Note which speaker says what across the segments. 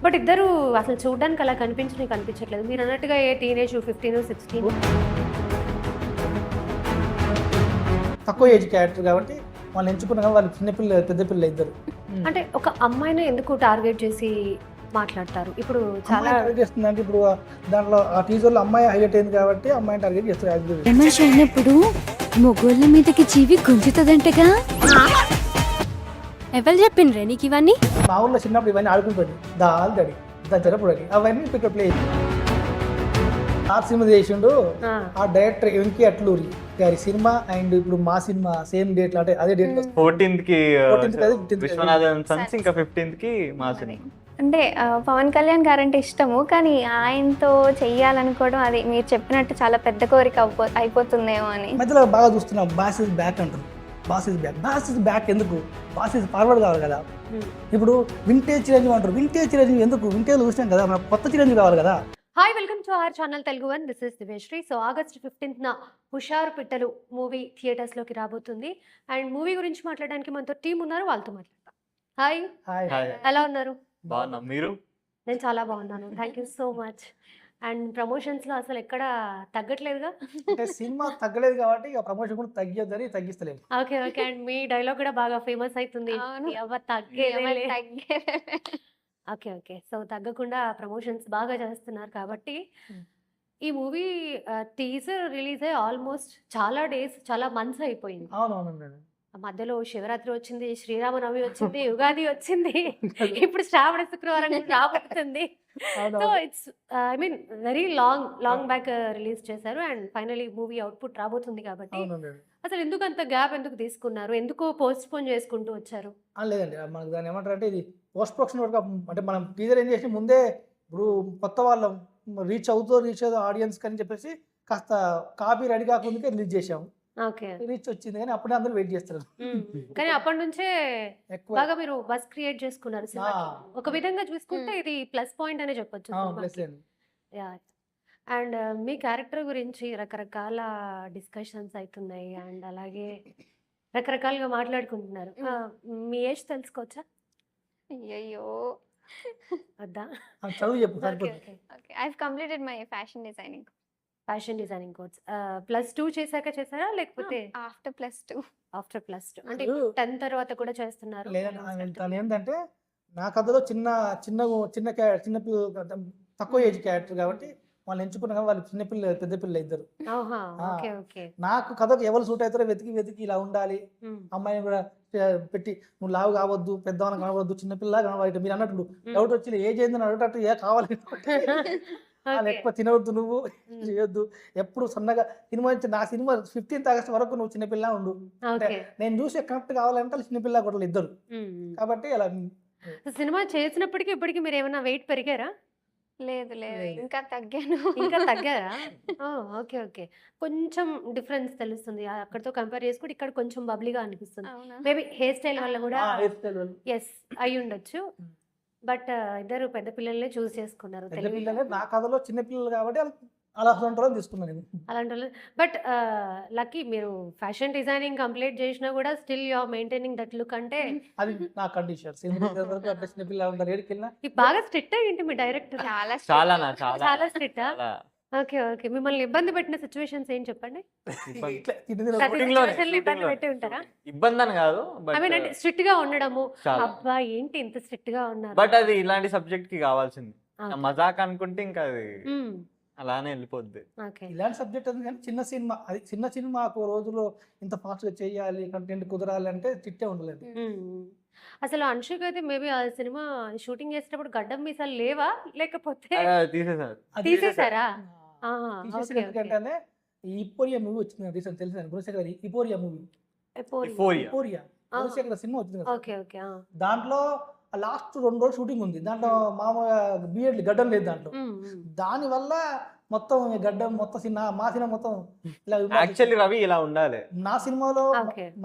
Speaker 1: But ఇద్దరు అసలు చూడడానికి అలా కనిపించట్లేదు. మీరు అన్నట్టుగా ఏ టీనేజ్ 15, 16
Speaker 2: తక్కువ ఏజ్ క్యారెక్టర్ కాబట్టి వాళ్ళు ఎంచుకున్న వాళ్ళు చిన్నపిల్ల పెద్ద పిల్ల ఇద్దరు.
Speaker 1: అంటే ఒక అమ్మాయిని ఎందుకు టార్గెట్ చేసి మాట్లాడతారు? ఇప్పుడు చాలా
Speaker 2: టార్గెట్ చేస్తుందంటే ఇప్పుడు దాంట్లో ఆ టీజర్లో అమ్మాయి హైలైట్ అయింది కాబట్టి అమ్మాయిని టార్గెట్ చేస్తారు.
Speaker 3: రమేష్ అయినప్పుడు మొగోళ్ళ మీదకి జీవి గుంజుతుందంటగా. ఎవరు చెప్పిండ్రే నీకు ఇవన్నీ?
Speaker 2: మా ఊళ్ళో చిన్నప్పుడు ఇవన్నీ ఆడుకుంటుంది దాల్ దడి దాని జరపడానికి అవన్నీ ఇక్కడ ప్లే ఆ సినిమా చేసిండు ఆ డైరెక్టర్ వెంకీ అట్లూరి గారి సినిమా అండ్ ఇప్పుడు మా సినిమా సేమ్ డేట్ అంటే అదే డేట్
Speaker 4: 14th కి
Speaker 2: 14th కాదు, 15th
Speaker 4: విశ్వనాథన్ సన్స్, ఇంకా 15th కి మా సినిమా.
Speaker 5: అంటే పవన్ కళ్యాణ్ గారంటే ఇష్టము, కానీ ఆయనతో చెయ్యాలనుకోవడం అది మీరు చెప్పినట్టు చాలా పెద్ద కోరిక అయిపోతుందేమో అని.
Speaker 2: మధ్యలో బాగా చూస్తున్నాం బాస్ ఇస్ బ్యాక్ అంటారు. బాస్ ఇస్ బ్యాక్ ఎందుకు? బాస్ ఇస్ ఫార్వర్డ్ కావాలి కదా. ఇప్పుడు వింటేజ్ చిరంజీవి అంటారు. వింటేజ్ చిరంజీవి ఎందుకు? వింటేజ్ చూసినాం కదా, మన కొత్త చిరంజీవి కావాలి కదా.
Speaker 1: Hi, welcome to our channel Telugu one. This is Divyasri. So August 15న హుషారు పిట్టలు మూవీ థియేటర్స్లోకి రాబోతుంది. అండ్ మూవీ గురించి మాట్లాడడానికి మనతో టీం ఉన్నారు, వాళ్ళతో మాట్లాడతాం. హాయ్,
Speaker 2: హాయ్
Speaker 1: ఎలా ఉన్నారు?
Speaker 4: బాగున్నాం, మీరు?
Speaker 1: నేను చాలా బాగున్నాను, thank you so much. And ప్రమోషన్స్లో అసలు ఎక్కడ తగ్గట్లేదుగా?
Speaker 2: అంటే సినిమా తగ్గలేదు కాబట్టి ఇక ప్రమోషన్ కూడా తగ్గొద్దని తగ్గిస్తలేదు.
Speaker 1: Okay okay. అండ్ మీ డైలాగ్ కూడా బాగా ఫేమస్ అవుతుంది, ఎవరు తగ్గేదేలే. Okay okay. సో తగ్గకుండా ప్రమోషన్స్ బాగా చేస్తున్నారు కాబట్టి ఈ మూవీ టీజర్ రిలీజ్ అయ్యి ఆల్మోస్ట్ చాలా డేస్, చాలా మంత్స్ అయిపోయింది.
Speaker 2: అవునవునండి.
Speaker 1: మధ్యలో శివరాత్రి వచ్చింది, శ్రీరామనవమి వచ్చింది, యుగాది వచ్చింది, ఇప్పుడు శ్రావణ శుక్రవారం రాబోతుంది. So it's I mean very long back release చేశారు. అండ్ ఫైనలీ మూవీ అవుట్పుట్ రాబోతుంది కాబట్టి అసలు ఎందుకు అంత గ్యాప్ ఎందుకు తీసుకున్నారు? ఎందుకు పోస్ట్ పోన్ చేసుకుంటూ వచ్చారు?
Speaker 2: లేదండి, మనకు దాన్ని ఏమంటారు అంటే ఇది పోస్ట్ ప్రొడక్షన్ వర్క్. అంటే మనం టీజర్ ఏం చేసి ముందే ఇప్పుడు కొత్త వాళ్ళం రీచ్ అవుతుంది ఆడియన్స్ అని చెప్పేసి కాస్త కాపీ రెడీ కాకుండా రిలీజ్ చేసాము.
Speaker 1: ఓకే,
Speaker 2: రీచ్ వచ్చింది కానీ అప్పుడే అందరూ వెయిట్ చేస్తారు.
Speaker 1: కానీ అప్పటి నుంచే బాగా మీరు బస్ క్రియేట్ చేసుకున్నారు సినిమాకి. ఒక విధంగా చూసుకుంటే ఇది ప్లస్ పాయింట్ అనే చెప్పొచ్చు. అండ్ మీ క్యారెక్టర్ గురించి రకరకాల డిస్కషన్స్ అవుతున్నాయి అండ్ అలాగే రకరకాలుగా మాట్లాడుకుంటున్నారు. మీ ఏజ్ తెలుసుకోవచ్చా?
Speaker 5: అయ్యో
Speaker 1: వద్దా?
Speaker 2: చదువు చెప్పు.
Speaker 5: Okay, I have completed my fashion designing
Speaker 1: course. +2 చేశాక చేశారా లేకపోతే
Speaker 5: ఆఫ్టర్ +2?
Speaker 1: ఆఫ్టర్ +2 అంటే 10 తర్వాత కూడా చేస్తున్నారు?
Speaker 2: లేదండి, తను ఏంటంటే నా కథలో చిన్న తక్కువ ఏజ్ క్యారెక్టర్ కాబట్టి వాళ్ళు ఎంచుకున్న వాళ్ళు చిన్నపిల్ల పెద్ద పిల్ల ఇద్దరు. నాకు కథకు ఎవరు సూట్ అవుతారో వెతికి ఇలా ఉండాలి, అమ్మాయిని కూడా పెట్టి నువ్వు లావు కావద్దు, పెద్దవాళ్ళని కనవద్దు, చిన్నపిల్ల కనవాలి. మీరు అన్నట్టు డౌట్ వచ్చి ఏజ్ అయిందని అడగటట్టు ఏ కావాలి ఎక్కువ తినవద్దు, నువ్వు చేయొద్దు, ఎప్పుడు సన్నగా సినిమా నా సినిమా 15th ఆగస్ట్ వరకు నువ్వు చిన్నపిల్ల ఉండు. నేను చూసే కరెక్ట్ కావాలంటే చిన్నపిల్ల కూడా ఇద్దరు కాబట్టి అలా.
Speaker 1: సినిమా చేసినప్పటికీ ఇప్పటికి మీరు ఏమైనా వెయిట్ పెరిగారా?
Speaker 5: లేదు, ఇంకా తగ్గాను.
Speaker 1: ఇంకా తగ్గారా? Okay okay. కొంచెం డిఫరెన్స్ తెలుస్తుంది అక్కడతో కంపేర్ చేసుకుంటే. ఇక్కడ కొంచెం బబ్లీగా అనిపిస్తుంది. మేబీ హెయిర్ స్టైల్ వల్ల కూడా ఎస్ అయి ఉండొచ్చు. బట్ ఇద్దరు పెద్ద పిల్లల్ని చూస్ చేసుకున్నారు.
Speaker 2: నా కథలో చిన్న పిల్లలు కాబట్టి అలా తీసుకున్నాను
Speaker 1: అలాంటి. బట్ లక్కీ మీరు ఫ్యాషన్ డిజైనింగ్ కంప్లీట్ చేసినా కూడా still you are maintaining that look. అంటే
Speaker 2: అది నా కండిషన్. చిన్న పిల్లలు ఉంటారు ఏడికెళ్ళినా.
Speaker 1: బాగా స్ట్రిక్ట్ ఏంటి మీ డైరెక్టర్? చాలా స్ట్రిక్ట్. Okay okay. మిమ్మల్ని ఇబ్బంది పెట్టిన సిచ్యువేషన్స్ ఏం చెప్పండి? ఇబ్బంది పెట్టి ఉంటారా?
Speaker 4: ఇబ్బంది అని కాదు,
Speaker 1: అంటే స్ట్రిక్ట్ గా ఉండడము. అబ్బా ఏంటి ఇంత స్ట్రిక్ట్ గా ఉన్నారు.
Speaker 4: బట్ అది ఇలాంటి సబ్జెక్ట్ కి కావాల్సింది. మజాక్ అనుకుంటే ఇంకా అది అలానే వెళ్ళిపోద్ది.
Speaker 2: ఇలాంటి సబ్జెక్ట్ అది కానీ చిన్న సినిమా ఒక రోజులో ఇంత ఫాస్ట్ గా చేయాలి, కంటెంట్ కుదరాలి అంటే తిట్టే ఉండలేదు.
Speaker 1: అసలు అంశుకి అయితే మేబీ ఆ సినిమా షూటింగ్ చేసేటప్పుడు గడ్డం మీసాలు లేవా లేకపోతే తీసేసారా?
Speaker 2: ఎందుకంటే ఈ ఇపోరియా మూవీ వచ్చింది రీసెంట్, తెలిసిన గుణశేఖర్ ఇపోరియా మూవీ, గుణశేఖర్ సినిమా వచ్చింది కదా. దాంట్లో లాస్ట్ 2 రోజులు షూటింగ్ ఉంది. దాంట్లో మామూలుగా బిఎడ్ గడ్డం లేదు దాంట్లో. దాని వల్ల మొత్తం గడ్డం మొత్తం మా సినిమా మొత్తం
Speaker 4: యాక్చువల్లీ రవి ఇలా ఉండాలి.
Speaker 2: నా సినిమాలో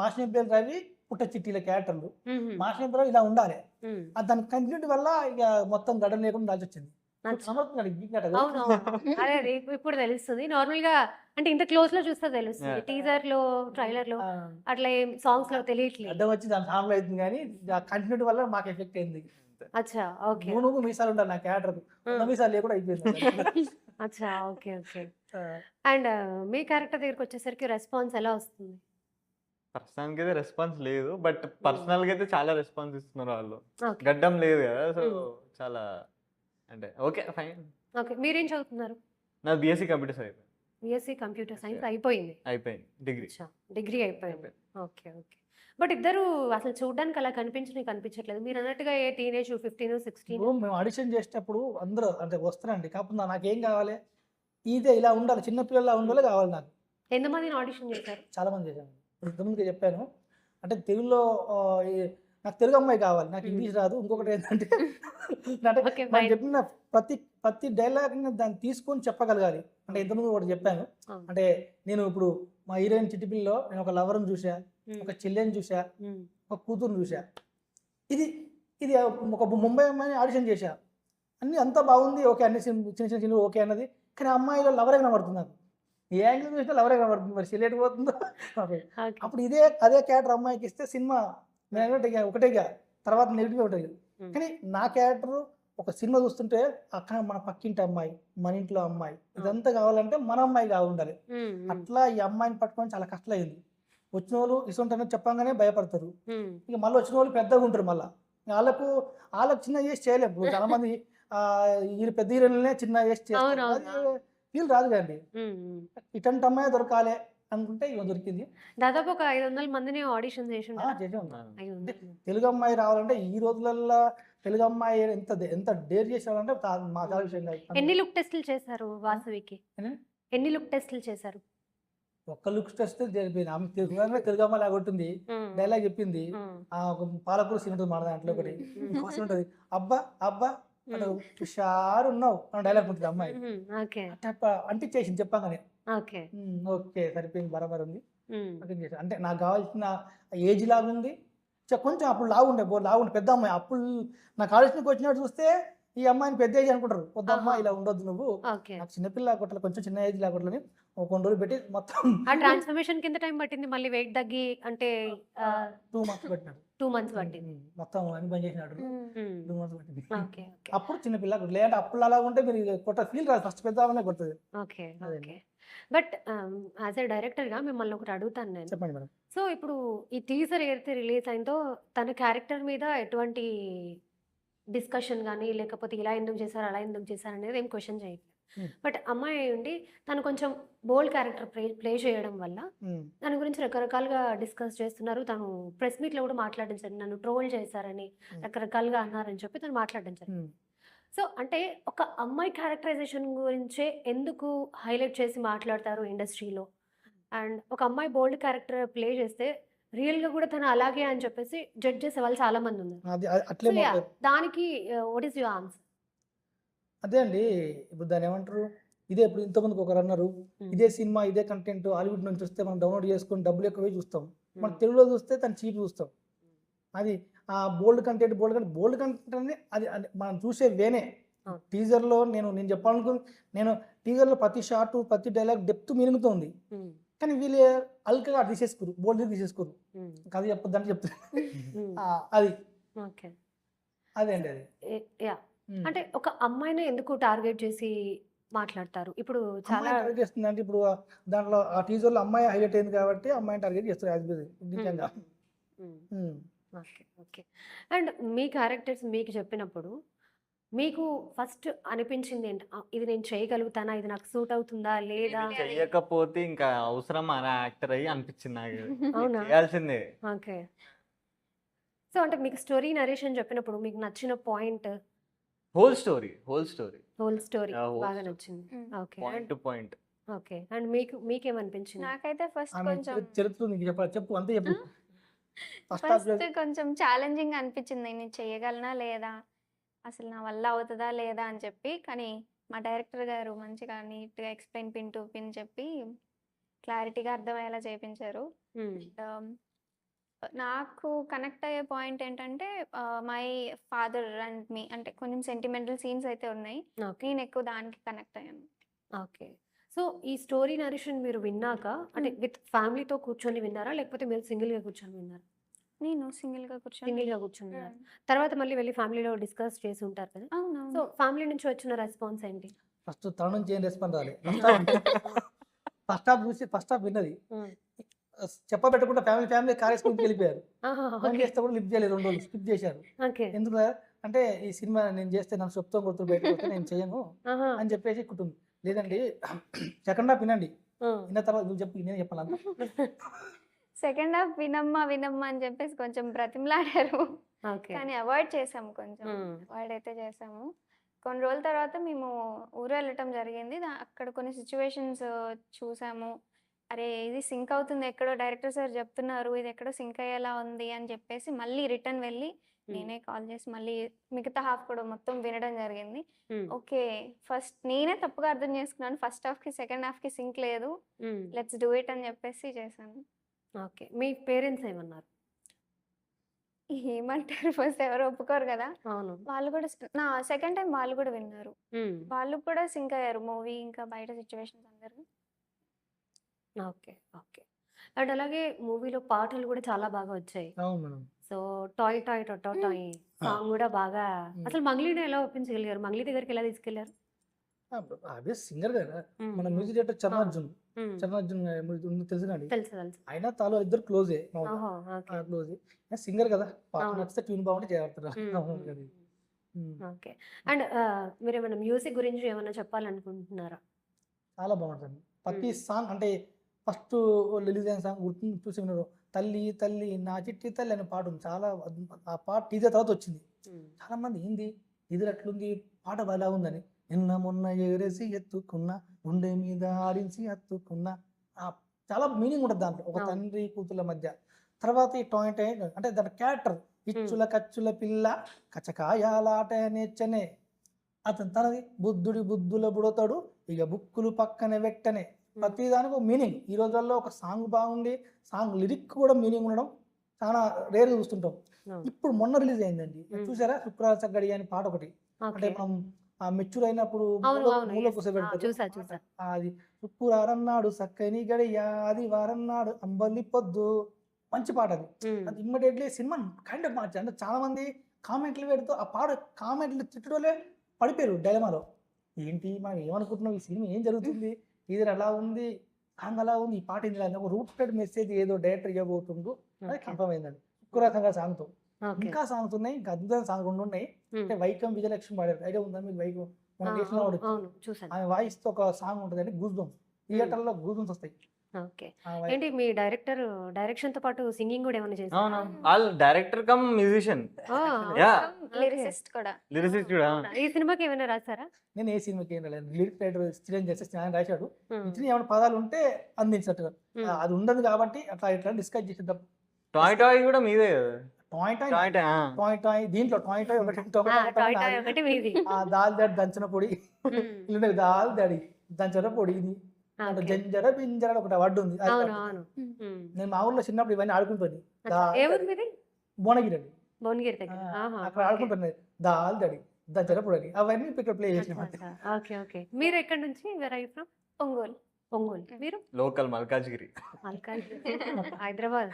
Speaker 2: మాస్టర్ పేరు రవి పుట్ట చిట్టీల క్యారెక్టర్లు మాస్టర్ పేరు ఇలా ఉండాలి. దాని కంటిన్యూటీ వల్ల ఇక మొత్తం గడ్డం లేకుండా దాల్చి వచ్చింది.
Speaker 1: అదే ఇప్పుడు తెలుస్తుంది. నార్మల్ గా అంటే ఇంత క్లోజ్ లో చూస్తే తెలుస్తుంది, టీజర్ లో ట్రైలర్ లో అట్లా సాంగ్స్ లో తెలియట్లేదు.
Speaker 2: అడ్డం వచ్చి దాని సాంగ్ అవుతుంది కానీ కంటిన్యూటీ వల్ల మాకు ఎఫెక్ట్ అయింది.
Speaker 4: అంతే.
Speaker 1: అచ్చా ఓకే.
Speaker 2: నూనె మీసాలు ఉండాలి నా క్యారెక్టర్, మీసాలు లేకుండా అయిపోయింది.
Speaker 1: అచ్చా ఓకే ఓకే.
Speaker 2: ఆ,
Speaker 1: అండ్ మీ క్యారెక్టర్ దగ్గరికి వచ్చేసరికి రెస్పాన్స్ ఎలా వస్తుంది?
Speaker 4: ప్రస్తుతానికి అయితే రెస్పాన్స్ లేదు, బట్ పర్సనల్ గా అయితే చాలా రెస్పాన్స్ ఇస్తున్నారు వాళ్ళు.
Speaker 1: ఓకే
Speaker 4: గడ్డం లేదు కదా, సో చాలా అంటే ఓకే ఫైన్.
Speaker 1: ఓకే. మీరేం చదువుతున్నారు?
Speaker 4: నా బీఎస్సీ కంప్యూటర్స్ అయిపోయింది.
Speaker 1: బీఎస్సీ కంప్యూటర్ సైన్స్ అయిపోయింది.
Speaker 4: అయిపోయింది డిగ్రీ.
Speaker 1: అచ్చా డిగ్రీ అయిపోయింది. Okay okay. బట్ ఇద్దరు అసలు చూడడానికి అలా కనిపించట్లేదు. మీరు అన్నట్టుగా ఏ టీనేజ్ 15, 16.
Speaker 2: ఇప్పుడు మేము ఆడిషన్ చేసేటప్పుడు అందరూ అంటే వస్తారండి, కాకపోతే నాకేం కావాలి, ఇదే ఇలా ఉండాలి, చిన్నపిల్లలా ఉండాలి కావాలి నాకు.
Speaker 1: ఎంతమందిని ఆడిషన్ చేశారు?
Speaker 2: చాలా మంది చేశాను, ఇంతకుముందుగా చెప్పాను. అంటే తెలుగులో నాకు తెలుగు అమ్మాయి కావాలి, నాకు ఇంగ్లీష్ రాదు. ఇంకొకటి ఏంటంటే అంటే
Speaker 1: Okay,
Speaker 2: మనం
Speaker 1: fine.
Speaker 2: చెప్పిన ప్రతి డైలాగ్ని దాన్ని తీసుకొని చెప్పగలగాలి. అంటే ఇంతకుముందు ఒకటి చెప్పాను, అంటే నేను ఇప్పుడు మా హీరోయిన్ చిట్టిపిల్లలో నేను ఒక లవర్ని చూసా, ఒక చెల్లెని చూసా, ఒక కూతురుని చూసా. ఇది ఇది ఒక ముంబై అమ్మాయిని ఆడిషన్ చేశా, అన్నీ అంతా బాగుంది, ఓకే, అన్ని చిన్న చిన్న చిన్న ఓకే అన్నది. కానీ ఆ అమ్మాయిలో లవరే కనబడుతుంది నాకు, ఏ యాంగిల్ చూసినా లవరే కనబడుతుంది, మరి చెల్లెటి పోతుందో. అప్పుడు అదే క్యారెక్టర్ అమ్మాయికి ఇస్తే సినిమా నేను ఒకటేగా తర్వాత నెగిటివ్ ఉంటుంది. కానీ నా క్యారెక్టర్ ఒక సినిమా చూస్తుంటే అక్కడ మన పక్కింటి అమ్మాయి, మన ఇంట్లో అమ్మాయి, ఇదంతా కావాలంటే మన అమ్మాయి కావాలి. అట్లా ఈ అమ్మాయిని పట్టుకొని చాలా కష్టమైంది. వచ్చిన వాళ్ళు ఇసుంటే చెప్పంగానే భయపడతారు. ఇక మళ్ళీ వచ్చిన వాళ్ళు పెద్దగా ఉంటారు, మళ్ళీ వాళ్ళకు చిన్న చేసి చేయలేము. ఇప్పుడు చాలా మంది ఈ పెద్ద హీరోలనే చిన్న చేసి చేస్తారు, ఫీల్ రాదు కదండి. ఇటువంటి అమ్మాయి దొరకాలి అనుకుంటే ఇక దొరికింది.
Speaker 1: దాదాపు ఒక 500 మందిని ఆడిషన్ చేసి
Speaker 2: తెలుగు అమ్మాయి రావాలంటే ఈ రోజులలో తెలుగు అమ్మాయి ఎంత డేర్ చేసారంటే మా చాలా విషయం కాదు.
Speaker 1: ఎన్ని లుక్ టెస్టులు చేశారు వాసవికి? ఎన్ని లుక్ టెస్టులు చేశారు?
Speaker 2: ఒక్క లుక్ టెస్ట్ జరిపోయింది. ఆమె తెలుగు అమ్మాయి లాగా ఉంటుంది, డైలాగ్ చెప్పింది. పాలకూర సీన్ ఉంటుంది మన దాంట్లో, ఒకటి ఉంటుంది, అబ్బా అబ్బా హుషారు ఉన్నావు అన్న డైలాగ్ ఉంటుంది అమ్మాయి. అంటించేసింది చెప్పగానే. ఓకే సరిపోయింది, బరాబర్ ఉంది. అంటే నాకు కావాల్సిన ఏజ్ లాగా ఉంది, కొంచెం అప్పుడు లాగుండే పెద్ద అమ్మాయి. అప్పుడు నాకు ఆలోచనకి వచ్చినట్టు చూస్తే ఈ అమ్మాయిని పెద్ద ఏజ్ అనుకుంటారు, పొద్దు అమ్మాయి ఇలా ఉండొద్దు నువ్వు, నాకు చిన్నపిల్ల కొట్ల కొంచెం చిన్న ఏజ్ లాగొట్లని కొన్ని రోజులు పెట్టి మొత్తం
Speaker 1: ట్రాన్స్ఫర్మేషన్ కింద టైం పట్టింది. మళ్ళీ వెయిట్ తగ్గి అంటే
Speaker 2: 2 months పెట్టినాడు.
Speaker 1: 2 months పట్టింది
Speaker 2: మొత్తం అని పని చేసినాడు. 2 months పట్టింది. అప్పుడు చిన్నపిల్ల లేదంటే అప్పుడు అలా ఉంటే మీరు కొట్ట ఫీల్ రాదు, ఫస్ట్ పెద్ద ఆమెనే కొడుతుంది.
Speaker 1: Okay okay. But as a డైరెక్టర్గా మిమ్మల్ని ఒకటి అడుగుతాను నేను.
Speaker 2: చెప్పండి మేడం.
Speaker 1: సో ఇప్పుడు ఈ టీజర్ ఏదైతే రిలీజ్ అయిందో తన క్యారెక్టర్ మీద ఎటువంటి డిస్కషన్ కానీ లేకపోతే ఇలా ఎందుకు చేశారు అలా ఎందుకు చేశారు అనేది ఏం క్వశ్చన్ చేయట్లేదు. బట్ అమ్మాయి ఉండి తను కొంచెం బోల్డ్ క్యారెక్టర్ ప్లే చేయడం వల్ల దాని గురించి రకరకాలుగా డిస్కస్ చేస్తున్నారు. తను ప్రెస్ మీట్లో కూడా మాట్లాడించారు, నన్ను ట్రోల్ చేశారని రకరకాలుగా అన్నారని చెప్పి తను మాట్లాడించారు. సో అంటే ఒక అమ్మాయి క్యారెక్టరైజేషన్ గురించే ఎందుకు హైలైట్ చేసి మాట్లాడతారు ఇండస్ట్రీలో? అండ్ ఒక అమ్మాయి బోల్డ్ క్యారెక్టర్ ప్లే చేస్తే రియల్గా కూడా తను అలాగే అని చెప్పేసి జడ్జ్ చేసే వాళ్ళు చాలా మంది ఉన్నారు. దానికి వాట్ ఈస్ యువర్ ఆన్సర్?
Speaker 2: అదే అండి, ఇప్పుడు దాన్ని ఏమంటారు, ఇదే ఇప్పుడు ఇంతమందికి ఒకరు అన్నారు, ఇదే సినిమా ఇదే కంటెంట్ హాలీవుడ్ నుంచి వస్తే మనం డౌన్లోడ్ చేసుకొని డబ్బులు ఎక్కువ చూస్తాం, మన తెలుగులో చూస్తే తను చీప్ చూస్తాం. అది ఆ బోల్డ్ కంటెంట్ అని అది మనం చూసే వేనే. టీజర్లో నేను చెప్పాలనుకుని, నేను టీజర్లో ప్రతి షార్ట్ ప్రతి డైలాగ్ డెప్త్ మీనింగ్తో ఉంది. కానీ వీళ్ళు అల్కగా తీసేసుకోరు, బోల్డ్ తీసేసుకోరు. కథ చెప్పొద్దని చెప్తారు. అది అదే అండి. అది
Speaker 1: అంటే ఒక అమ్మాయిని ఎందుకు టార్గెట్ చేసి మాట్లాడతారు? ఇప్పుడు చాలా
Speaker 2: టార్గెట్ చేస్తుంది అంటే ఇప్పుడు దాంట్లో ఆ టీజర్లో అమ్మాయి హైలైట్ అయింది కాబట్టి అమ్మాయిని టార్గెట్ చేస్తారు నిజంగా.
Speaker 1: Okay okay. And me characters మీకు చెప్పినప్పుడు మీకు ఫస్ట్ అనిపించింది ఏంటి? ఇది నేను చేయగలుగుతానా, ఇది నాకు సూట్ అవుతుందా లేదా?
Speaker 4: చెయ్యకపోతే ఇంకా అవసరం అనే యాక్టర్ అయ్యి అనిపించింది నాకు.
Speaker 1: అవునా?
Speaker 4: చేయాల్సిందే.
Speaker 1: ఓకే. సో అంటే మీకు స్టోరీ నరేషన్ చెప్పినప్పుడు మీకు నచ్చిన పాయింట్?
Speaker 4: హోల్ స్టోరీ
Speaker 1: బాగా నచ్చింది. Okay.
Speaker 4: Point to point.
Speaker 1: Okay. And మీకేమనిపించింది?
Speaker 5: నాకైతే ఫస్ట్ కొంచెం
Speaker 2: చరిత్ర నీకు చెప్పు అంతే చెప్పు.
Speaker 5: ఫస్ట్ కొంచెం ఛాలెంజింగ్ అనిపించింది, నేను చేయగలనా లేదా, అసలు నా వల్ల అవుతుందా లేదా అని చెప్పి. కానీ మా డైరెక్టర్ గారు మంచిగా నీట్గా ఎక్స్ప్లెయిన్ పిన్ టు పిన్ చెప్పి క్లారిటీగా అర్థమయ్యేలా చేయించారు. నాకు కనెక్ట్ అయ్యే పాయింట్ ఏంటంటే మై ఫాదర్ అండ్ మీ, అంటే కొంచెం సెంటిమెంటల్ సీన్స్ అయితే ఉన్నాయి, నేను ఎక్కువ దానికి కనెక్ట్ అయ్యాను.
Speaker 1: ఓకే. సో ఈ స్టోరీ నరేషన్ మీరు విన్నాక అంటే విత్ ఫ్యామిలీతో కూర్చొని విన్నారా లేకపోతే మీరు సింగిల్గా కూర్చొని విన్నారా?
Speaker 5: నేను సింగిల్గా కూర్చొని
Speaker 1: సింగిల్ గా కూర్చున్నారు. తర్వాత మళ్ళీ వెళ్ళి ఫ్యామిలీలో డిస్కస్ చేసి ఉంటారు కదా. సో
Speaker 5: అవునవును.
Speaker 1: ఫ్యామిలీ నుంచి వచ్చిన రెస్పాన్స్ ఏంటి?
Speaker 2: ఫస్ట్ తన నుంచి ఏం రెస్పాన్స్ రాలి. ఫస్ట్ హాఫ్ చూసి ఫస్ట్ హాఫ్ విన్నది. చెప్పబెట్టకుండా ఫ్యామిలీ కార్యక్రమం వెళ్ళిపోయారు. ఫోన్ చేస్తే కూడా లిఫ్ట్ చేయలేదు, 2 రోజులు స్కిప్ చేశారు.
Speaker 1: ఓకే.
Speaker 2: ఎందుకు అంటే ఈ సినిమా నేను చేస్తే నన్ను చెప్తాం కొడుతూ బయటకు వస్తే నేను చేయను అని చెప్పేసి కుటుంబం. లేదండి సెకండ్ హాఫ్ వినండి, విన్న తర్వాత నువ్వు చెప్పు, నేను చెప్పాలంట.
Speaker 5: సెకండ్ హాఫ్ వినమ్మా వినమ్మా అని చెప్పేసి కొంచెం బ్రతిమలాడారు,
Speaker 1: ఓకే.
Speaker 5: కానీ అవాయిడ్ చేసాము, కొంచెం అవాయిడ్ అయితే చేసాము. కొన్ని రోజుల తర్వాత మేము ఊరు వెళ్ళటం జరిగింది. అక్కడ కొన్ని సిచ్యువేషన్స్ చూసాము. అరే ఇది సింక్ అవుతుంది, ఎక్కడో డైరెక్టర్ సార్ చెప్తున్నారు, ఇది ఎక్కడో సింక్ అయ్యేలా ఉంది అని చెప్పేసి మళ్ళీ రిటర్న్ వెళ్ళి నేనే కాల్ చేసి మళ్ళీ మిగతా హాఫ్ కూడా మొత్తం వినడం జరిగింది. ఓకే, ఫస్ట్ నేనే తప్పుగా అర్థం చేసుకున్నాను, ఫస్ట్ హాఫ్కి సెకండ్ హాఫ్కి సింక్ లేదు, లెట్స్ డూ ఇట్ అని చెప్పేసి చేశాను.
Speaker 1: ఓకే. మీ పేరెంట్స్ ఏమన్నారు?
Speaker 5: ఏమంటారు, ఫస్ట్ ఎవరు ఒప్పుకోరు కదా,
Speaker 1: అవును.
Speaker 5: వాళ్ళు కూడా నా సెకండ్ టైం వాళ్ళు కూడా విన్నారు, వాళ్ళు కూడా సింక్ అయ్యారు మూవీ ఇంకా బయట సిచ్యువేషన్స్ అందరూ.
Speaker 1: ఓకే. ఓకే. అండ్ అలాగే మూవీలో పాటలు కూడా చాలా బాగా వచ్చాయి.
Speaker 2: అవును మేడం.
Speaker 1: సో టాయ్ టాయ్ టొటో టాయ్ సాంగ్ కూడా బాగా, అసలు మంగ్లీని ఎలా ఒప్పించగలిగారు? మంగ్లీ దగ్గరికి ఎలా తీసుకెళ్లారు?
Speaker 2: ఆబ్వియస్ సింగర్ కదా మన మ్యూజిక్ డైరెక్టర్ చరణార్జున్ తెలుసునండి.
Speaker 1: తెలుసు తెలుసు.
Speaker 2: ఆయన తాను ఇద్దరు క్లోజే
Speaker 1: ఓహో, ఓకే.
Speaker 2: క్లోజ్. సింగర్ కదా, పాట
Speaker 1: అవును.
Speaker 2: నచ్చితే ట్యూన్ బాగుంటే చేస్తారు.
Speaker 1: ఓకే. అండ్ మీరు ఏమైనా మ్యూజిక్ గురించి ఏమైనా చెప్పాలనుకుంటున్నారా?
Speaker 2: చాలా బాగుంటుంది ప్రతి సాంగ్. అంటే ఫస్ట్ రిలీజ్ అయిన సాంగ్ గుర్తు చూసి విన్నారు, తల్లి తల్లి నా చిట్టి తల్లి అనే పాట ఉంది. చాలా ఆ పాట టీజర్ తర్వాత వచ్చింది. చాలా మంది ఏంది టీజర్ అట్లుంది, పాట బాగా ఉందని. నిన్న మొన్న ఎగరేసి ఎత్తుకున్నా, గుండె మీద ఆడించి ఎత్తుకున్నా, చాలా మీనింగ్ ఉంటుంది దాంట్లో, ఒక తండ్రి కూతుర్ల మధ్య. తర్వాత ఈ టాయింట్ అంటే దాని క్యారెక్టర్ ఇచ్చుల కచ్చుల పిల్ల కచ్చకాయాలాట నేర్చనే, అతను తనది బుద్ధుడి బుద్ధుల బుడతాడు ఇక బుక్కులు పక్కనే వెట్టనే. ప్రతి దానికి ఒక మీనింగ్. ఈ రోజుల్లో ఒక సాంగ్ బాగుంది, సాంగ్ లిరిక్ కూడా మీనింగ్ ఉండడం చాలా రేర్ చూస్తుంటాం. ఇప్పుడు మొన్న రిలీజ్ అయిందండి, చూసారా, శుక్రవార సగ్గడి అని పాట ఒకటి. అంటే మనం మెచ్యూర్ అయినప్పుడు మూల కూర్చోబెడతారు, అది శుక్రవారన్నాడు సక్కని గడియ అది వారన్నాడు అంబలి పొద్దు, మంచి పాట అది. అది ఇమ్మీడియట్లీ సినిమా కైండ్ ఆఫ్ మార్చి. అంటే చాలా మంది కామెంట్లు పెడుతూ ఆ పాట కామెంట్లు తిట్టడంలో పడిపోయారు డైలమాలో. ఏంటి మనం ఏమనుకుంటున్నాం, ఈ సినిమా ఏం జరుగుతుంది, ఇది అలా ఉంది, సాంగ్ అలా ఉంది, ఈ పాట ఏంటి, ఒక రూటెడ్ మెసేజ్ ఏదో డైరెక్టర్ ఇవ్వబోతుండు, అది కన్ఫర్మ్ అయిందండి. శుక్రవారంగా సాంగ్తో. ఇంకా సాంగ్స్ ఉన్నాయి, ఇంకా అద్భుతమైన సాంగ్ 2 ఉన్నాయి. అంటే వైకం విజయలక్ష్మి పాడారు, ఐడియా ఉందా మీకు? వైకం మన దేశంలో ఆమె వాయిస్ తో ఒక సాంగ్ ఉంటుంది అండి, గూస్ బంప్స్. థియేటర్లో గూస్ బంప్స్ వస్తాయి.
Speaker 1: ఓకే. ఏంటి మీ డైరెక్షన్ తో పాటు సింగింగ్ కూడా ఏమైనా చేశారా?
Speaker 4: వాళ్ళు డైరెక్టర్ కమ్ మ్యూజిషియన్,
Speaker 5: లిరిసిస్ట్ కూడా.
Speaker 4: లిరిసిస్ట్ కూడా.
Speaker 1: ఈ సినిమాకి ఏమైనా రాసారా?
Speaker 2: నేను ఏ సినిమాకి ఏం రాలేదు, లిరిక్ రైటర్ స్టూడెంట్ చేస్తే ఆయన రాశాడు. ఇచ్చిన ఏమైనా పదాలు ఉంటే అందించట్టుగా, అది ఉండదు కాబట్టి అట్లా ఇట్లా డిస్కస్ చేసేద్దాం.
Speaker 4: టాయ్ టాయ్ కూడా మీదే కదా.
Speaker 2: దీంట్లో
Speaker 1: ఒకటి మీది.
Speaker 2: దాల్ దాడి దంచిన పొడి, దాల్ దాడి దంచర పొడి, ఇది జంజర బింజర ఒకటి వర్డ్ ఉంది. నేను మా ఊర్లో చిన్నప్పుడు ఇవన్నీ ఆడుకుంటుంది. భువనగిరి అండి,
Speaker 1: భువనగిరి దగ్గర
Speaker 2: అక్కడ ఆడుకుంటున్నది దాల్ దడి దంచర పొడి, అవన్నీ ఇక్కడ ప్లే చేసిన.
Speaker 1: ఓకే. ఓకే. మీరు ఎక్కడి నుంచి?
Speaker 5: ఒంగోలు.
Speaker 1: ఒంగోలు. మీరు?
Speaker 4: లోకల్ మల్కాజ్గిరి.
Speaker 1: హైదరాబాద్.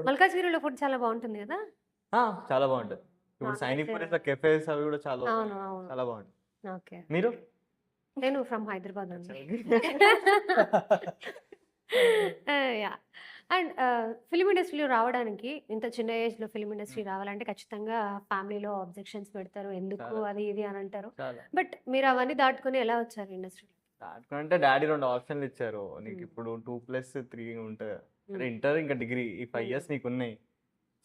Speaker 1: మల్కాజ్గిరిలో ఫుడ్ చాలా బాగుంటుంది కదా.
Speaker 4: చాలా బాగుంటుంది. ఇప్పుడు సైనిక్ కెఫేస్ అవి కూడా చాలా చాలా బాగుంటుంది.
Speaker 1: ఓకే.
Speaker 4: మీరు?
Speaker 1: నేను ఫ్రమ్ హైదరాబాద్ అండి. అండ్ ఫిల్మ్ ఇండస్ట్రీలో రావడానికి, ఇంత చిన్న ఏజ్ లో ఫిల్మ్ ఇండస్ట్రీ రావాలంటే ఖచ్చితంగా ఫ్యామిలీలో అబ్జెక్షన్స్ పెడతారు, ఎందుకు అది ఇది అని అంటారు. బట్ మీరు అవన్నీ దాటుకుని ఎలా వచ్చారు ఇండస్ట్రీ?
Speaker 4: దాటుకుంటే డాడీ 2 ఆప్షన్లు ఇచ్చారు, నీకు ఇప్పుడు 2+3 ఉంటుంది, ఇంటర్ ఇంకా డిగ్రీ, ఈ 5 years నీకు ఉన్నాయి,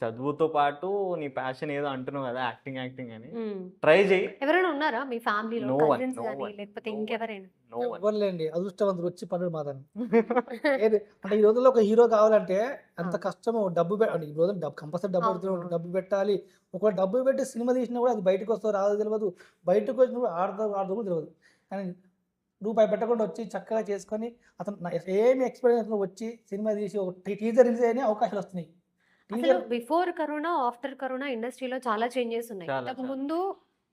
Speaker 4: చదువుతో పాటు నీ ప్యాషన్ ఏదో అంటున్నావు కదా, యాక్టింగ్ అని ట్రై చేయి.
Speaker 1: ఎవరైనా ఉన్నారా మీ ఫ్యామిలీలో, కజిన్స్ గాని లేకపోతే ఇంకెవరైనా?
Speaker 2: ఎవరులేండి, అదృష్టవంతులు వచ్చి పనులు మాత్రం. అంటే ఈ రోజుల్లో ఒక హీరో కావాలంటే ఎంత కష్టమో, డబ్బు ఈ రోజుల్లో కంపల్సరీ డబ్బు పెట్టాలి. ఒకవేళ డబ్బు పెట్టి సినిమా తీసినా కూడా అది బయటకు వస్తుందో రాదో తెలియదు, బయటకు వచ్చినప్పుడు ఆడదో కూడా తెలియదు. కానీ రూపాయి పెట్టకుండా వచ్చి చక్కగా చేసుకొని అతను ఏమి ఎక్స్పీరియన్స్ వచ్చి సినిమా తీసి ఒక టీజర్ రిలీజ్ అయ్యే అవకాశాలు వస్తున్నాయి.
Speaker 1: బిఫోర్ కరోనా, ఆఫ్టర్ కరోనా ఇండస్ట్రీలో చాలా చేంజెస్ ఉన్నాయి. ఇంతకు ముందు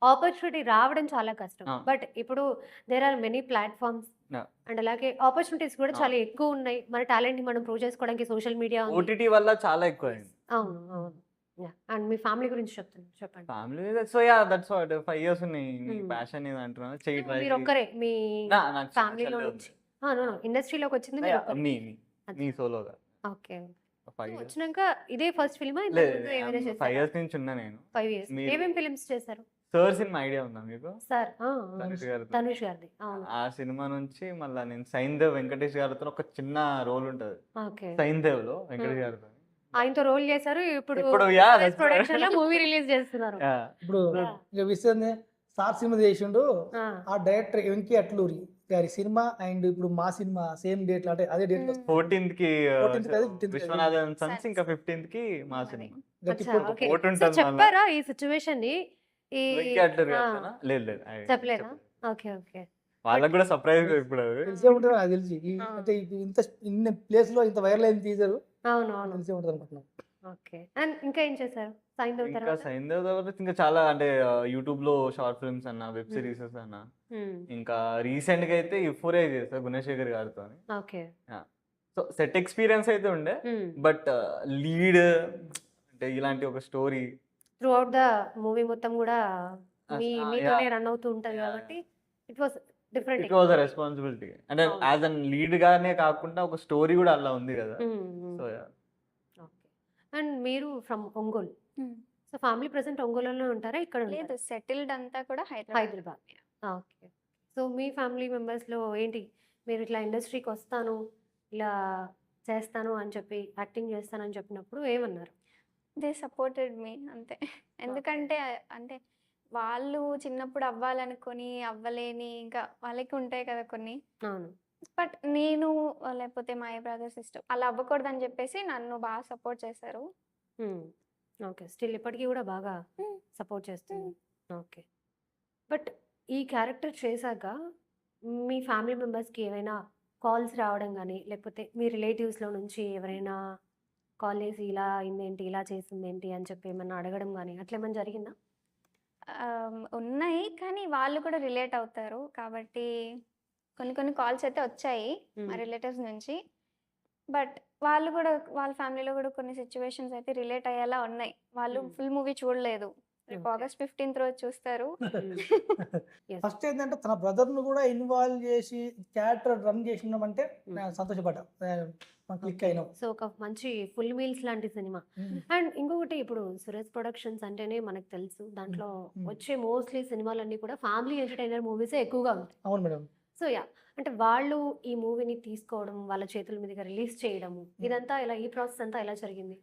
Speaker 1: ఆపర్చునిటీ రావడం చాలా కష్టం, బట్ ఇప్పుడు there are many platforms and అలాగే ఆపర్చునిటీస్ కూడా చాలా ఎక్కువ ఉన్నాయి. మన టాలెంట్ ని మనం ప్రూవ్ చేసుకోవడానికి సోషల్ మీడియా,
Speaker 4: ఓటీటీ వల్ల చాలా ఎక్కువ అయింది.
Speaker 1: అవును అవును అండ్ మీ ఫ్యామిలీ గురించి చెప్తాను చెప్పండి.
Speaker 4: Family so yeah that's what 5 years ఉన్నాయి. నీ ప్యాషన్ ఏది అంటున్నావు చెయ్యి ట్రై
Speaker 1: మీరు ఒక్కరే మీ
Speaker 4: నాకు
Speaker 1: ఫ్యామిలీలో నుంచి ఇండస్ట్రీలోకి వచ్చింది మీరు ఒక్కరే?
Speaker 4: మీ నీ సోలోగా
Speaker 1: ఓకే
Speaker 4: 5 years
Speaker 1: వచ్చినాక ఇదే ఫస్ట్ ఫిల్మా
Speaker 4: లేదు
Speaker 1: ఏమైనా
Speaker 4: 5
Speaker 1: చేశారా?
Speaker 4: years నుంచి ఉన్నా నేను.
Speaker 1: 5 years
Speaker 4: మీరు-
Speaker 1: ఏమేమి ఫిల్మ్స్ చేశారు
Speaker 4: సర్ సినిమా ఐడియా ఉందా మీకు?
Speaker 1: సార్?
Speaker 4: ధనుష్ గారితో.
Speaker 1: ధనుష్ గారిది అవును.
Speaker 4: ఆ సినిమా నుంచి మళ్ళీ నేను సైన్దేవ్ వెంకటేష్ గారితో ఒక చిన్న రోల్ ఉంటది
Speaker 1: ఓకే
Speaker 4: సైన్దేవ్ లో వెంకటేష్ గారితో.
Speaker 1: ఆయనతో రోల్ చేశారు. ఇప్పుడు
Speaker 4: ఇప్పుడు yeah, that's
Speaker 1: ప్రొడక్షన్ లో మూవీ రిలీజ్ చేస్తున్నారు.
Speaker 4: Yeah.
Speaker 2: ఇప్పుడు
Speaker 1: Yeah.
Speaker 2: ఇక విషయం సార్ సినిమా చేసిండు,
Speaker 1: ఆ,
Speaker 2: ఆ డైరెక్టర్ వెంకీ అట్లూరి గారి సినిమా అండ్ ఇప్పుడు మా సినిమా సేమ్ డేట్ అంటే అదే డేట్ లో
Speaker 4: 14th కి
Speaker 2: 14th కాదు, 15th
Speaker 4: విశ్వనాథన్ సన్స్ ఇంకా 15th కి మా సినిమా.
Speaker 1: అచ్చా,
Speaker 2: గట్టిపోటు.
Speaker 1: okay.
Speaker 4: ఓటు
Speaker 1: సో
Speaker 4: ఉంటుంది మళ్ళా.
Speaker 1: చెప్పారా ఈ సిచ్యువేషన్ ని? ఈ
Speaker 4: వెంకీ అట్లూరి
Speaker 1: ఆ,
Speaker 4: గారితోనా? లేదు లేదు
Speaker 1: చెప్పలేదా? ఓకే ఓకే
Speaker 4: వాళ్ళకి కూడా సర్ప్రైజ్ ఇప్పుడు అది.
Speaker 2: తెలిసే ఉంటుంది నాకు తెలిసి
Speaker 1: ఆ.
Speaker 2: అంటే ఇంత ఇన్ని ప్లేస్ లో ఇంత వైరల్ అయింది తీసారు,
Speaker 1: అవును అవును
Speaker 2: తెలిసే ఉంటుంది అనుకుంటున్నాను.
Speaker 1: ఓకే అండ్ ఇంకా ఏం చేశారు సైంధవ్
Speaker 4: ఇంకా
Speaker 1: తర్వాత?
Speaker 4: సైన్దేవ్ తర్వాత ఇంకా చాలా అంటే యూట్యూబ్ లో షార్ట్ ఫిల్మ్స్ అన్న వెబ్ సిరీస్ అన్న ఇంకా రీసెంట్ గా అయితే యుఫోరియా చేస్తా గుణశేఖర్ గారితో.
Speaker 1: ఓకే
Speaker 4: సో సెట్ ఎక్స్పీరియన్స్ అయితే ఉండే బట్ లీడ్ అంటే ఇలాంటి ఒక story
Speaker 1: through out the movie మొత్తం కూడా మీతోనే
Speaker 4: yeah.
Speaker 1: రన్ అవుతూ ఉంటది
Speaker 4: Yeah,
Speaker 1: కాబట్టి it was different.
Speaker 4: It was a responsibility అంటే
Speaker 1: అవును.
Speaker 4: యాజ్ అన్ లీడ్ గానే కాకుండా ఒక స్టోరీ కూడా అలా ఉంది కదా. సో
Speaker 1: ఓకే అండ్ మీరు from Ongole, so family present ఒంగోలులోనే ఉంటారా ఇక్కడ
Speaker 5: లేదు
Speaker 1: ఉంటారా?
Speaker 5: సెటిల్డ్ అంతా కూడా హైదరాబాద్.
Speaker 1: హైదరాబాద్. ఓకే సో మీ ఫ్యామిలీ మెంబర్స్లో ఏంటి, మీరు ఇట్లా ఇండస్ట్రీకి వస్తాను ఇలా చేస్తాను అని చెప్పి యాక్టింగ్ చేస్తానని చెప్పినప్పుడు ఏమన్నారు?
Speaker 5: దే సపోర్టెడ్ మీ అంతే. ఎందుకంటే అంటే వాళ్ళు చిన్నప్పుడు అవ్వాలనుకొని అవ్వలేని ఇంకా వాళ్ళకి ఉంటాయి కదా కొన్ని.
Speaker 1: అవును
Speaker 5: బట్ నేను లేకపోతే మై బ్రదర్ సిస్టర్ అలా అవ్వకూడదని చెప్పేసి నన్ను బాగా సపోర్ట్ చేశారు.
Speaker 1: ఓకే స్టిల్ ఇప్పటికీ కూడా బాగా సపోర్ట్ చేస్తుంది. ఓకే బట్ ఈ క్యారెక్టర్ చేశాక మీ ఫ్యామిలీ మెంబర్స్కి ఏమైనా కాల్స్ రావడం కానీ లేకపోతే మీ రిలేటివ్స్లో నుంచి ఎవరైనా కాల్ చేసి ఇలా అయిందేంటి ఇలా చేసిందేంటి అని చెప్పి ఏమన్నా అడగడం కానీ అట్లా ఏమైనా జరిగిందా?
Speaker 5: ఉన్నాయి కానీ వాళ్ళు కూడా రిలేట్ అవుతారు కాబట్టి కొన్ని కొన్ని కాల్స్ అయితే వచ్చాయి మా రిలేటివ్స్ నుంచి. బట్ వాళ్ళు కూడా వాళ్ళ ఫ్యామిలీలో కూడా కొన్ని సిచ్యువేషన్స్ అయితే రిలేట్ అయ్యేలా ఉన్నాయి. వాళ్ళు ఫుల్ మూవీ చూడలేదు, రేపు
Speaker 1: Okay.
Speaker 5: ఆగస్ట్ 15th రోజు చూస్తారు.
Speaker 1: Yes.
Speaker 2: ఫస్ట్ ఏంటంటే తన బ్రదర్ ను కూడా ఇన్వాల్వ్ చేసి క్యారెక్టర్ రన్ చేసినామంటే నేను సంతోషపడ్డా, క్లిక్ అయినాం.
Speaker 1: సో ఒక మంచి ఫుల్ మీల్స్ లాంటి సినిమా. అండ్ ఇంకొకటి ఇప్పుడు సురేష్ ప్రొడక్షన్స్ అంటేనే మనకు తెలుసు దాంట్లో వచ్చే మోస్ట్లీ సినిమాలన్నీ కూడా ఫ్యామిలీ ఎంటర్టైనర్ మూవీస్ ఎక్కువగా ఉంటాయి.
Speaker 2: అవును మేడం.
Speaker 1: సో యా అంటే వాళ్ళు ఈ మూవీని తీసుకోవడం వాళ్ళ చేతుల మీదుగా రిలీజ్ చేయడము ఇదంతా ఇలా ఈ ప్రాసెస్ అంతా ఎలా జరిగింది?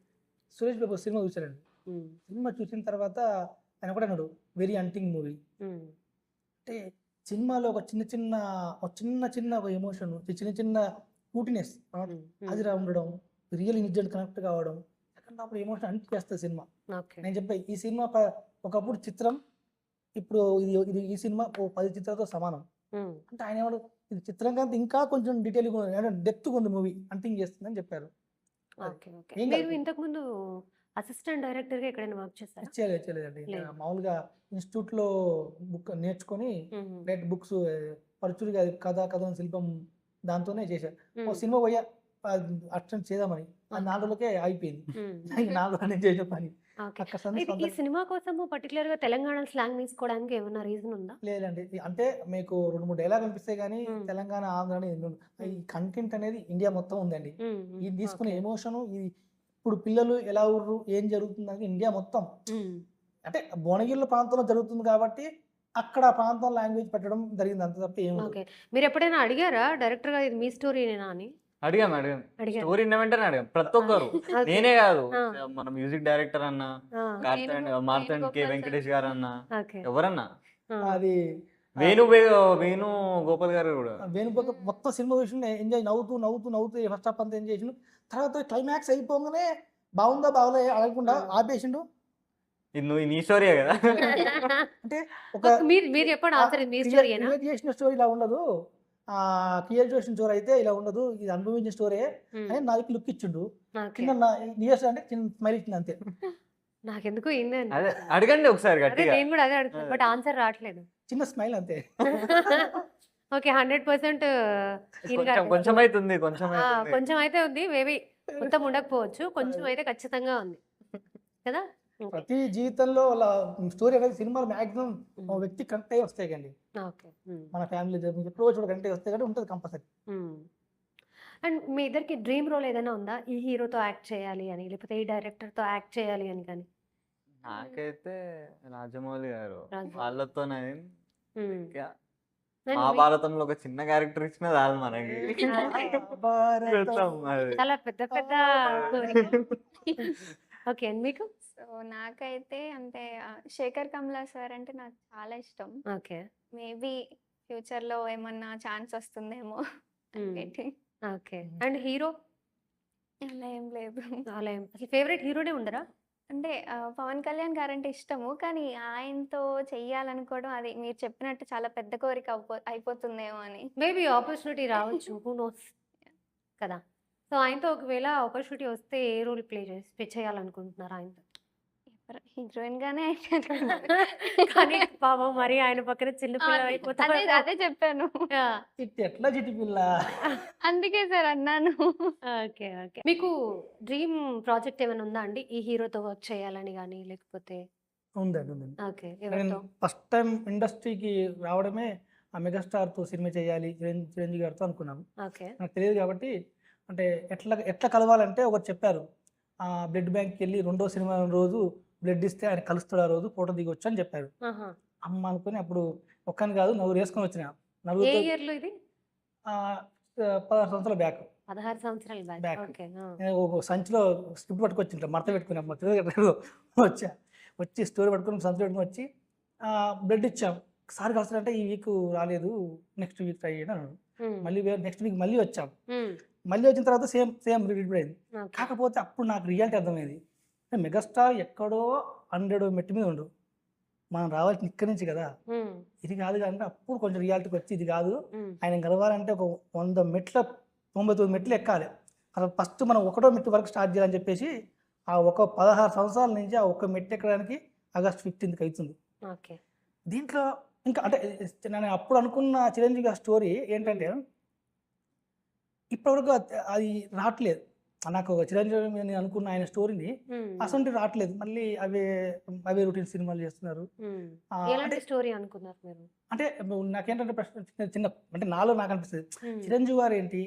Speaker 2: సురేష్ బాబు సినిమా చూసారండి, సినిమా చూసిన తర్వాత ఆయన కూడా అన్నాడు వెరీ అంటింగ్ మూవీ అంటే సినిమాలో ఒక చిన్న చిన్న ఒక ఎమోషన్, చిన్న చిన్న కూటినెస్ అది ఉండడం, రియల్ ఇన్సిడెంట్ కనెక్ట్ కావడం, అప్పుడు ఎమోషన్ అంటి చేస్తుంది సినిమా.
Speaker 1: ఓకే
Speaker 2: నేను చెప్పే ఈ సినిమా ఒకప్పుడు చిత్రం, ఇప్పుడు ఇది ఈ సినిమా 10 చిత్రాలతో సమానం. అంటే ఆయన ఏమన్నా ఇది చిత్రం కంటే ఇంకా కొంచెం డీటెయిల్ డెప్త్ ఉంది మూవీ అంటింగ్ చేస్తుందని చెప్పారు.
Speaker 1: ఓకే ఓకే
Speaker 2: ఏం
Speaker 1: మీరు
Speaker 2: కాదు.
Speaker 1: ఇంతకుముందు అసిస్టెంట్ డైరెక్టర్గా ఎక్కడైనా వర్క్ చేస్తారా?
Speaker 2: చేయలేదండి,
Speaker 1: లేదు.
Speaker 2: మామూలుగా ఇన్స్టిట్యూట్ లో బుక్ నేర్చుకొని డైరెక్ట్ బుక్స్ పరుచులు కథ శిల్పం దాంతోనే చేశారు. ఒక సినిమా పోయా అటెండ్ చేద్దామని, అది 4 రోజులకే అయిపోయింది. 4 రోజులు నేను చేసిన పని
Speaker 1: ఓకే
Speaker 2: అక్కడ సందేశం
Speaker 1: ఈ సినిమా కోసము పర్టికులర్ గా తెలంగాణ స్లాంగ్ తీసుకోవడానికి ఏమన్నా రీజన్ ఉందా?
Speaker 2: లేదండి. అంటే మీకు 2-3 డైలాగ్ అనిపిస్తాయి కానీ తెలంగాణ ఆంధ్ర అనేది ఈ
Speaker 1: మ్మ్.
Speaker 2: కంటెంట్ అనేది ఇండియా మొత్తం ఉందండి.
Speaker 1: మ్మ్,
Speaker 2: ఇది
Speaker 1: మ్మ్,
Speaker 2: తీసుకునే
Speaker 1: ఓకే.
Speaker 2: ఎమోషను, ఇది ఇప్పుడు పిల్లలు ఎలా ఊర్రు ఏం జరుగుతుంది అనేది ఇండియా మొత్తం,
Speaker 1: మ్మ్.
Speaker 2: అంటే భువనగిరిలో ప్రాంతంలో జరుగుతుంది కాబట్టి అక్కడ ఆ ప్రాంతం లాంగ్వేజ్ పెట్టడం జరిగింది, అంత తప్ప ఏమి
Speaker 1: ఓకే మీరు ఎప్పుడైనా అడిగారా డైరెక్టర్ గా ఇది మీ స్టోరీనేనా అని?
Speaker 4: అడిగాం
Speaker 1: అడిగారు.
Speaker 4: స్టోరీ వెంటనే అడిగాం ప్రతి ఒక్కరు.
Speaker 1: ఓకే.
Speaker 4: నేనే కాదు,
Speaker 1: ఆ.
Speaker 4: మన మ్యూజిక్ డైరెక్టర్ అన్న
Speaker 1: ఆ,
Speaker 4: మార్తండ్ కే వెంకటేష్ గారు అన్న
Speaker 1: ఓకే
Speaker 4: ఎవరన్నా
Speaker 1: ఆ,
Speaker 2: అది
Speaker 4: వేణు గోపాల్ గారు కూడా
Speaker 2: వేణుగోప మొత్తం సినిమా విషయం ఎంజాయ్ నవ్వుతూ ఫస్ట్ హాఫ్ అంతా ఎంజాయ్ చేసిండు. తర్వాత క్లైమాక్స్ అయిపోగానే బాగుందా బాగుందా అడగకుండా ఆపేసిండు.
Speaker 4: ఇది నువ్వు నీ స్టోరీయే కదా.
Speaker 2: అంటే ఒక
Speaker 1: మీరు చెప్పండి ఆన్సర్ మీ స్టోరీయేనా?
Speaker 2: క్రియేట్ చేసిన స్టోరీ ఇలా ఉండదు, క్రియేట్ చేసిన స్టోరీ అయితే ఇలా ఉండదు, ఇది అనుభవించిన స్టోరీ అని నాకు లుక్ ఇచ్చిండు.
Speaker 1: ఓకే
Speaker 2: చిన్న నియర్స్ అంటే చిన్న స్మైల్ ఇచ్చింది అంతే.
Speaker 1: నాకెందుకు ఏంది అని.
Speaker 4: అదే అడగండి ఒకసారి
Speaker 1: అదే
Speaker 4: గట్టిగా.
Speaker 1: నేను కూడా అదే అడుగుతాను బట్ ఆన్సర్ రావట్లేదు.
Speaker 2: చిన్న స్మైల్ అంతే.
Speaker 1: ఓకే 100%
Speaker 4: కొంచెం అవుతుంది కొంచెం అవుతుంది.
Speaker 1: కొంచెం అయితే ఉంది, మేబీ మొత్తం ఉండకపోవచ్చు, కొంచెం అయితే ఖచ్చితంగా ఉంది. కదా? ఓకే.
Speaker 2: ప్రతి జీవితంలో వాళ్ళ స్టోరీ అనేది సినిమాలు మ్యాక్సిమం వ్యక్తి కనెక్ట్ అయ్యి వస్తాయి కండి.
Speaker 1: ఓకే.
Speaker 2: మన ఫ్యామిలీ ఎప్పుడో చూడ కనెక్ట్ అయ్యి వస్తాయి కాబట్టి ఉంటుంది కంపల్సరీ.
Speaker 1: అండ్ మీ ఇద్దరికి డ్రీమ్ రోల్ ఏదైనా ఉందా? ఈ హీరోతో యాక్ట్ చేయాలి అని, లేకపోతే ఈ డైరెక్టర్‌తో యాక్ట్ చేయాలి అని కానీ?
Speaker 4: నాకైతే రాజమౌళి గారు
Speaker 1: రాజమౌళి.
Speaker 4: వాళ్ళతోనే
Speaker 1: హ్మ్.
Speaker 4: ఇంకా
Speaker 1: అండ్ మీ
Speaker 4: మహాభారతంలో ఒక చిన్న క్యారెక్టర్ ఇచ్చినా చాలు మనకి.
Speaker 2: భారతం.
Speaker 4: అది.
Speaker 1: చాలా పెద్ద పెద్ద కోరిక. ఓకే. అండ్ మీకు?
Speaker 5: సో నాకైతే అంటే శేఖర్ కమ్లా సార్ అంటే నాకు చాలా ఇష్టం.
Speaker 1: ఓకే.
Speaker 5: మేబీ ఫ్యూచర్‌లో ఏమన్నా ఛాన్స్ వస్తుందేమో అనేటి.
Speaker 1: ఓకే. And hero?
Speaker 5: అలా ఏం లేదు.
Speaker 1: అలా ఏం అసలు ఫేవరెట్ హీరోనే ఉండరా?
Speaker 5: అంటే పవన్ కళ్యాణ్ గారంటే ఇష్టము. కానీ ఆయనతో చెయ్యాలనుకోవడం అది మీరు చెప్పినట్టు చాలా పెద్ద కోరిక అయిపోతుందేమో అని.
Speaker 1: మేబీ ఆపర్చునిటీ రావచ్చు. హూ నోస్ కదా? సో ఆయనతో ఒకవేళ ఆపర్చునిటీ వస్తే ఏ రోల్ ప్లే చేయాలనుకుంటున్నారు ఆయనతో?
Speaker 5: హీరోయిన్ గానే
Speaker 1: కానీ పాపం మరి ఆయన పక్కన చిన్న పిల్ల
Speaker 5: అదే
Speaker 1: అయిపోతారు.
Speaker 5: అదే చెప్పాను.
Speaker 2: ఎట్లా చిట్టి పిల్ల.
Speaker 5: అందుకే సార్ అన్నాను.
Speaker 1: ఓకే. ఓకే. మీకు డ్రీమ్ ప్రాజెక్ట్ ఏమైనా ఉందా అండి? ఈ హీరోతో వర్క్ చేయాలని గానీ లేకపోతే?
Speaker 2: ఉందండి.
Speaker 1: ఓకే.
Speaker 2: నేను
Speaker 1: ఎవరితో?
Speaker 2: ఫస్ట్ టైం ఇండస్ట్రీకి రావడమే ఆ మెగాస్టార్తో సినిమా చేయాలి చిరంజీవి గారితో అనుకున్నాను.
Speaker 1: ఓకే.
Speaker 2: నాకు తెలియదు కాబట్టి అంటే ఎట్లా కలవాలంటే ఒకరు చెప్పారు, బ్లడ్ బ్యాంక్కి వెళ్ళి రెండో సినిమా రోజు బ్లడ్ ఇస్తే ఆయన కలుస్తాడు, ఆ రోజు ఫోటో దిగొచ్చు అని చెప్పారు.
Speaker 1: ఆహా.
Speaker 2: అమ్మ అనుకుని అప్పుడు ఒక్కని కాదు నలుగురు వేసుకొని వచ్చిన.
Speaker 1: ఏ
Speaker 2: నలుగురితో
Speaker 1: ఇయర్‌లో ఇది?
Speaker 2: 16 సంవత్సరాల బ్యాక్
Speaker 1: 16 సంవత్సరాల బ్యాక్.
Speaker 2: Back
Speaker 1: okay.
Speaker 2: నేను ఒక సంచిలో స్క్రిప్ట్ పట్టుకొచ్చింట మడత పెట్టుకుని అమ్మ వచ్చి స్టోరీ పట్టుకుని సంచి పెట్టుకుని వచ్చి బ్లడ్ ఇచ్చాం. సార్ కలుస్తారంటే ఈ వీక్ రాలేదు, నెక్స్ట్ వీక్ ట్రై చేయండి అన్నాడు. మళ్ళీ నెక్స్ట్ వీక్ మళ్ళీ వచ్చాం. మళ్ళీ వచ్చిన తర్వాత సేమ్ రిపీట్ అయింది. కాకపోతే అప్పుడు నాకు రియాలిటీ అర్థమైంది. మెగాస్టార్ ఎక్కడో 100 మెట్టు మీద ఉండు, మనం రావాల్సిన ఇక్కడి నుంచి కదా, ఇది కాదు కానీ అప్పుడు కొంచెం రియాలిటీకి వచ్చి ఇది కాదు, ఆయన గెలవాలంటే ఒక 100 మెట్ల 99 మెట్లు ఎక్కాలి. అసలు ఫస్ట్ మనం 1వ మెట్టు వరకు స్టార్ట్ చేయాలని చెప్పేసి ఆ ఒక 16 సంవత్సరాల నుంచి ఆ ఒక్క మెట్టు ఎక్కడానికి ఆగస్ట్ 15కి అవుతుంది.
Speaker 1: ఓకే.
Speaker 2: దీంట్లో ఇంకా అంటే నేను అప్పుడు అనుకున్న చిరంజీవి గారి స్టోరీ ఏంటంటే ఇప్పటివరకు అది రావట్లేదు నాకు. చిరంజీవి నేను అనుకున్న ఆయన స్టోరీని అసలు రావట్లేదు. మళ్ళీ అవే రొటీన్ సినిమాలు చేస్తున్నారు.
Speaker 1: ఎలాంటి స్టోరీ అనుకున్నారు మీరు?
Speaker 2: అంటే నాకేంటంటే ప్రశ్న చిన్న అంటే నాలో నాకు అనిపిస్తుంది, చిరంజీవి గారు ఏంటి,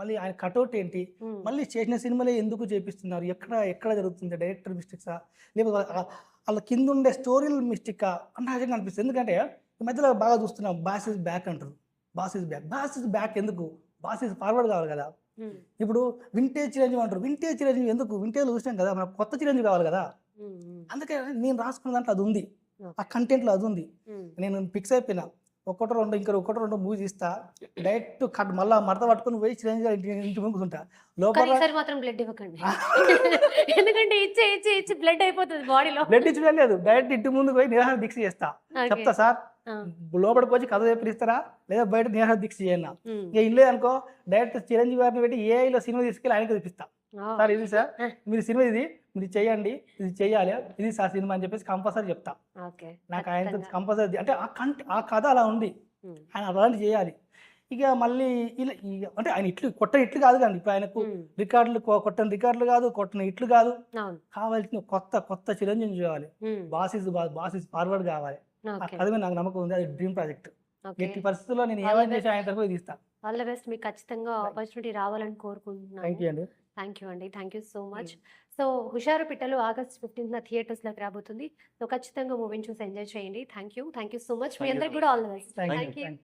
Speaker 2: మళ్ళీ ఆయన కటౌట్ ఏంటి, మళ్ళీ చేసిన సినిమాలే ఎందుకు చేపిస్తున్నారు, ఎక్కడ జరుగుతుంది, డైరెక్టర్ మిస్టేక్సా లేకపోతే వాళ్ళ కింద ఉండే స్టోరీలు మిస్టేకా అని నాకు అనిపిస్తుంది. ఎందుకంటే ఈ మధ్యలో బాగా చూస్తున్నాం, బాస్ ఇస్ బ్యాక్ అంటారు. బాస్ ఇస్ బ్యాక్ ఎందుకు, బాస్ ఇస్ ఫార్వర్డ్ కావాలి కదా. ఇప్పుడు వింటేజ్ చిరంజీవి అంటారు, వింటేజ్ చిరంజీవి ఎందుకు, వింటేజ్ చూసినాం కదా, మనకు కొత్త చిరంజీవి కావాలి కదా. అందుకే నేను రాసుకున్న దాంట్లో అది ఉంది, ఆ కంటెంట్లో అది ఉంది. నేను ఫిక్స్ అయిపోయినా ఒకటో రెండు మూవీ తీస్తా, డైరెక్ట్ కట్ మళ్ళీ మడత పట్టుకుని పోయి చిరంజీవి ఇంటి ముందు కూర్చుంటా. లోపల
Speaker 1: మాత్రం బ్లడ్ ఇవ్వకండి, ఎందుకంటే ఇచ్చి బ్లడ్ అయిపోతుంది బాడీలో.
Speaker 2: బ్లడ్ ఇచ్చి లేదు, డైరెక్ట్ ఇంటి ముందుకు పోయి నిరాహార దీక్ష చేస్తా. చెప్తా సార్ లోపలికి వచ్చి కథ చెప్పిస్తారా లేదా బయట నిరాహార దీక్ష చేయన్నా. ఇక ఇల్లే అనుకో డైరెక్ట్ చిరంజీవి గారిని పెట్టి ఏఐలో సినిమా తీసుకెళ్ళి ఆయనకి చూపిస్తా. సార్ ఇది సార్ మీరు సినిమా ఇది చేయండి, ఇది చెయ్యాలి, ఇది సార్ సినిమా అని చెప్పేసి కంపల్సరీ చెప్తా. నాకు ఆయన కంపల్సరీ అంటే ఆ కథ అలా ఉంది, ఆయన అలాంటి చేయాలి. ఇక మళ్ళీ ఇలా అంటే ఆయన కొట్టని ఇట్లు కాదు కానీ ఇప్పుడు ఆయనకు కొట్టని రికార్డులు కాదు, కొట్టని ఇట్లు కాదు, కావాల్సిన కొత్త చిరంజీవి చేయాలి. బాస్ ఇస్ ఫార్వర్డ్ కావాలి. అది నాకు నమ్మకం ఉంది, అది డ్రీమ్ ప్రాజెక్ట్. ఎట్టి పరిస్థితుల్లో నేను ఏమైనా చేసి ఆయన తరఫు తీస్తా.
Speaker 1: ఆల్ ద బెస్ట్, మీకు ఖచ్చితంగా ఆపర్చునిటీ రావాలని కోరుకుంటున్నాను. Thank you so much. So హుషారు పిట్టలు ఆగస్ట్ 15న థియేటర్స్లోకి రాబోతుంది. సో ఖచ్చితంగా మూవీని చూసి ఎంజాయ్ చేయండి. Thank you so much. మీ అందరికి కూడా all the best. Thank you.